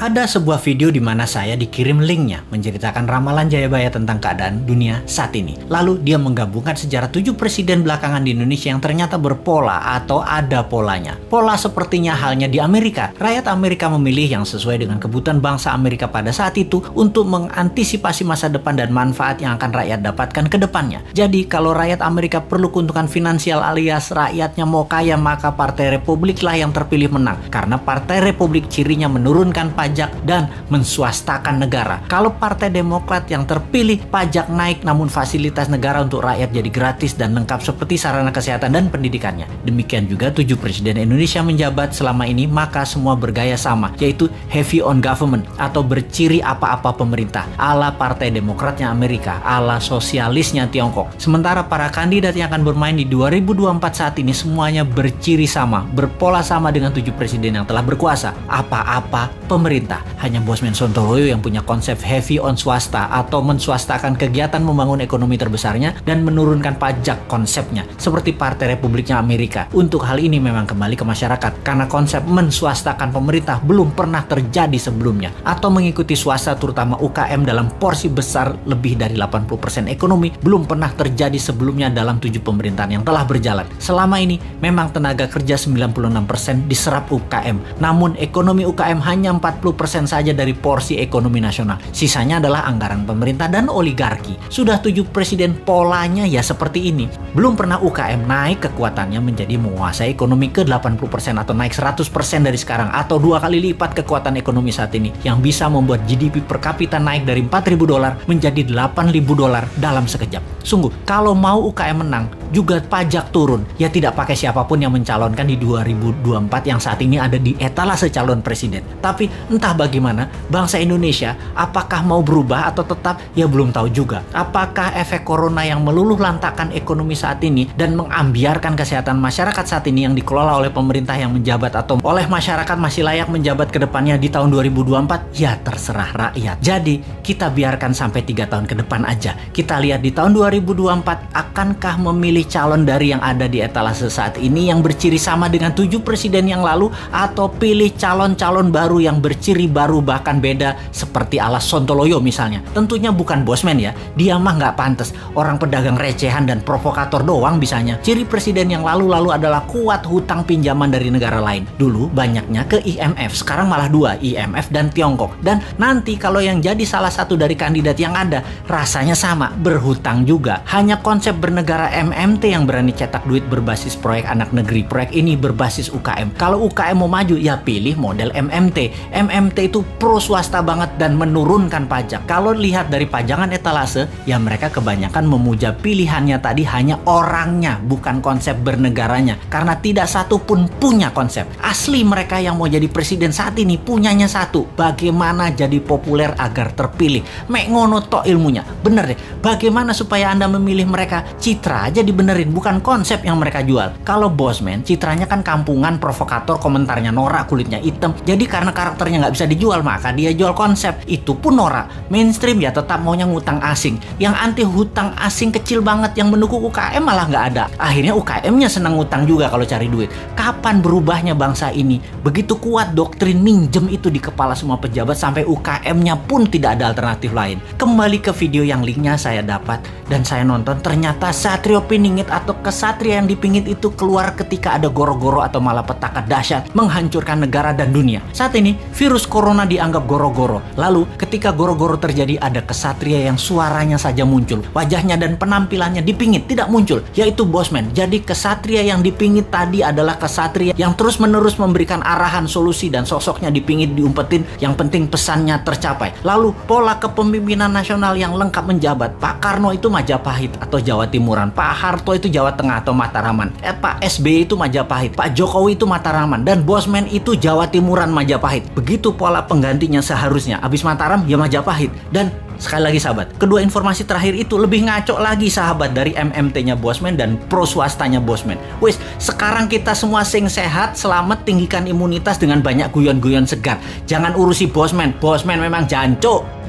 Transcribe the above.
Ada sebuah video di mana saya dikirim linknya menceritakan ramalan Jayabaya tentang keadaan dunia saat ini. Lalu dia menggabungkan sejarah 7 presiden belakangan di Indonesia yang ternyata berpola atau ada polanya. Pola sepertinya halnya di Amerika. Rakyat Amerika memilih yang sesuai dengan kebutuhan bangsa Amerika pada saat itu untuk mengantisipasi masa depan dan manfaat yang akan rakyat dapatkan ke depannya. Jadi kalau rakyat Amerika perlu keuntungan finansial alias rakyatnya mau kaya, maka Partai Republik lah yang terpilih menang. Karena Partai Republik cirinya menurunkan pajak dan menswastakan negara. Kalau Partai Demokrat yang terpilih, pajak naik namun fasilitas negara untuk rakyat jadi gratis dan lengkap seperti sarana kesehatan dan pendidikannya. Demikian juga 7 presiden Indonesia menjabat selama ini, maka semua bergaya sama, yaitu heavy on government atau berciri apa-apa pemerintah, ala Partai Demokratnya Amerika, ala sosialisnya Tiongkok. Sementara para kandidat yang akan bermain di 2024 saat ini semuanya berciri sama, berpola sama dengan 7 presiden yang telah berkuasa, apa-apa pemerintah. Hanya Bosman Sontoloyo yang punya konsep heavy on swasta atau menswastakan kegiatan membangun ekonomi terbesarnya dan menurunkan pajak konsepnya seperti Partai Republiknya Amerika. Untuk hal ini memang kembali ke masyarakat karena konsep menswastakan pemerintah belum pernah terjadi sebelumnya, atau mengikuti swasta terutama UKM dalam porsi besar lebih dari 80% ekonomi belum pernah terjadi sebelumnya dalam 7 pemerintahan yang telah berjalan. Selama ini memang tenaga kerja 96% diserap UKM, namun ekonomi UKM hanya 40% saja dari porsi ekonomi nasional. Sisanya adalah anggaran pemerintah dan oligarki. Sudah 7 presiden polanya ya seperti ini. Belum pernah UKM naik kekuatannya menjadi menguasai ekonomi ke 80% atau naik 100% dari sekarang, atau 2 kali lipat kekuatan ekonomi saat ini yang bisa membuat GDP per kapita naik dari $4.000 menjadi $8.000 dalam sekejap. Sungguh, kalau mau UKM menang, juga pajak turun. Ya tidak pakai siapapun yang mencalonkan di 2024 yang saat ini ada di etalase calon presiden. Tapi entah bagaimana, bangsa Indonesia apakah mau berubah atau tetap, ya belum tahu juga. Apakah efek corona yang meluluh lantakan ekonomi saat ini dan mengambiarkan kesehatan masyarakat saat ini yang dikelola oleh pemerintah yang menjabat atau oleh masyarakat masih layak menjabat ke depannya di tahun 2024? Ya terserah rakyat. Jadi kita biarkan sampai 3 tahun ke depan aja. Kita lihat di tahun 2024 akankah memilih calon dari yang ada di etalase saat ini yang berciri sama dengan 7 presiden yang lalu, atau pilih calon-calon baru yang berciri baru bahkan beda seperti ala Sontoloyo misalnya. Tentunya bukan Bosman ya, dia mah nggak pantas, orang pedagang recehan dan provokator doang bisanya. Ciri presiden yang lalu-lalu adalah kuat hutang pinjaman dari negara lain. Dulu banyaknya ke IMF, sekarang malah 2, IMF dan Tiongkok. Dan nanti kalau yang jadi salah satu dari kandidat yang ada, rasanya sama, berhutang juga. Hanya konsep bernegara MMT yang berani cetak duit berbasis proyek anak negeri. Proyek ini berbasis UKM. Kalau UKM mau maju, ya pilih model MMT. MMT itu pro swasta banget dan menurunkan pajak. Kalau lihat dari pajangan etalase, ya mereka kebanyakan memuja pilihannya tadi hanya orangnya, bukan konsep bernegaranya. Karena tidak satu pun punya konsep. Asli mereka yang mau jadi presiden saat ini punyanya satu, bagaimana jadi populer agar terpilih. Mek ngono tok ilmunya. Bener deh, bagaimana supaya Anda memilih mereka? Citra aja dibenerin, bukan konsep yang mereka jual. Kalau Bosman, citranya kan kampungan, provokator, komentarnya norak, kulitnya hitam. Jadi karena karakternya nggak bisa dijual, maka dia jual konsep. Itu pun norak. Mainstream ya tetap maunya ngutang asing. Yang anti hutang asing kecil banget, yang mendukung UKM malah nggak ada. Akhirnya UKM-nya senang ngutang juga kalau cari duit. Kapan berubahnya bangsa ini? Begitu kuat doktrin minjem itu di kepala semua pejabat sampai UKM-nya pun tidak ada alternatif lain. Kembali ke video yang linknya saya dapat dan saya nonton, ternyata Satrio Piningit atau kesatria yang dipingit itu keluar ketika ada goro-goro atau malapetaka dahsyat menghancurkan negara dan dunia. Saat ini virus corona dianggap goro-goro. Lalu ketika goro-goro terjadi, ada kesatria yang suaranya saja muncul, wajahnya dan penampilannya dipingit tidak muncul, yaitu Bosman. Jadi kesatria yang dipingit tadi adalah kesatria yang terus-menerus memberikan arahan, solusi, dan sosoknya dipingit, diumpetin, yang penting pesannya tercapai. Lalu pola kepemimpinan nasional yang lengkap menjabat. Pak Karno itu Majapahit atau Jawa Timuran, Pak Harto itu Jawa Tengah atau Mataraman, Pak SBY itu Majapahit, Pak Jokowi itu Mataraman, dan Bosman itu Jawa Timuran Majapahit. Begitu pola penggantinya seharusnya. Habis Mataram ya Majapahit. Dan sekali lagi sahabat, kedua informasi terakhir itu lebih ngaco lagi sahabat dari MMT-nya Bosman dan pro swastanya Bosman. Wis, sekarang kita semua sing sehat, selamat, tinggikan imunitas dengan banyak guyon-guyon segar. Jangan urusi Bosman. Bosman memang jancuk.